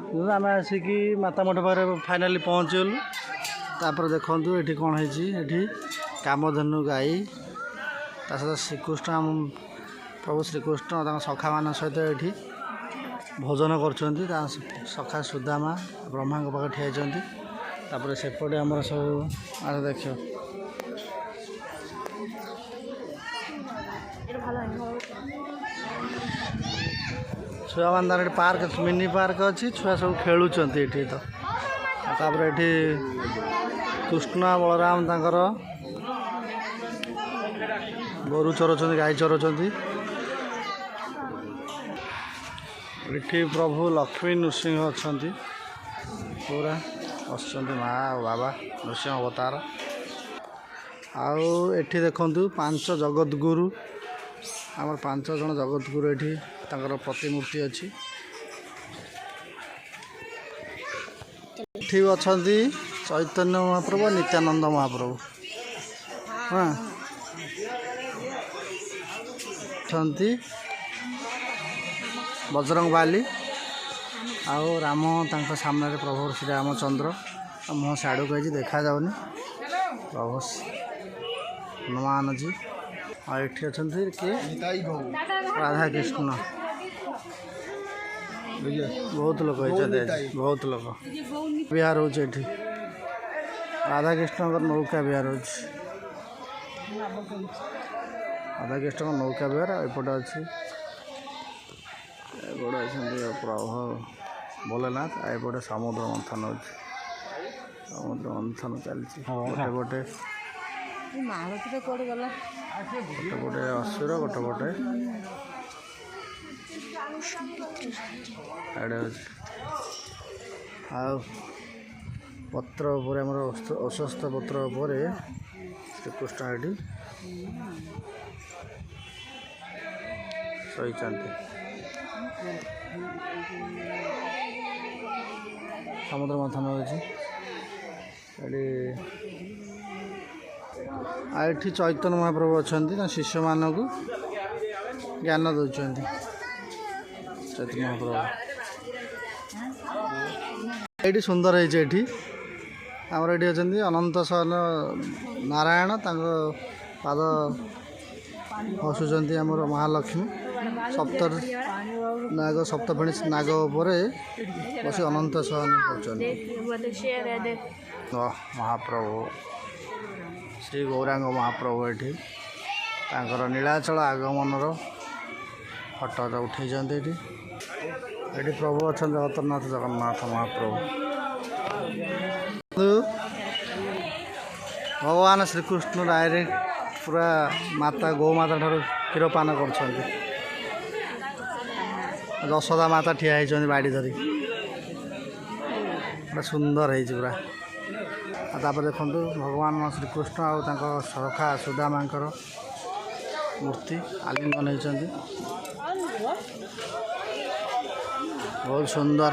आम आसिक माता मठ पाखे फाइनाली पहुँचगलु। तापर देखु ये कौन है कामधेनु गाई ता सहित श्रीकृष्ण प्रभु श्रीकृष्ण सखा मान सहित ये भोजन कर सखा सुदामा ब्रह्मा पाखे ठिया तापर सेपटे आमर सब आज देख छुआ मान पार्क मिनी पार्क अच्छी छुआ सब खेलुंट ये तो तापर ये कृष्ण बलराम तंकर गोरु चरौंट गाई चरौंट ये प्रभु लक्ष्मी नृसिंह अच्छा पूरा बसुँच माँ बाबा नृसिंह अवतार आउ एठी देखंतु 5 जगतगुरु आमर 5 जन जगतगुरु एठी तांकर प्रतिमूर्ति अच्छी एठी अछंती चैतन्य महाप्रभु नित्यानंद महाप्रभु हाँ अछंती बजरंग बाली आउ राम तांका सामने प्रभु श्री रामचंद्र मुँह साड़ू कही देखा जाऊनी प्रभु हनुमान जी और ये अच्छा किए राधा कृष्ण बहुत लोग बहुत लोग बिहार हो राधा कृष्ण नौका बिहार हो राधा कृष्ण नौका बिहार एपटे अच्छी एपटे अच्छा प्रभु भोलेनाथ एपटे समुद्र मंथन हो समुद्र मंथन चलती गोटे गोटे गोटे असुर गोटे गोटे पत्र उपर आम अश्वस्थ पत्र उपर श्रीकृष्ण ये शही समुद्र मंथन होती ये चैतन्य महाप्रभु अच्छा शिष्य मानक ज्ञान दौरान चैतन्य महाप्रभु ये सुंदर है आमर ये अच्छा अनंत सहन नारायण पाद हसुँच आमर महालक्ष्मी सप्तर नाग सप्तफेणी नाग उपर बस अनंत सहन कर महाप्रभु श्री गौरांग महाप्रभु ये नीलाचल आगमनर फटो उठे ये प्रभु अच्छा जगन्नाथ जगन्नाथ महाप्रभु भगवान श्रीकृष्ण डायरेक्ट पूरा माता गौ माता ठार क्षीरपान कर यशोदा माता ठिया होती बाड़ी धरी सुंदर है पूरा तापर देखु भगवान श्रीकृष्ण आउ सखा सुदामा मूर्ति आलिंगन होती बहुत सुंदर।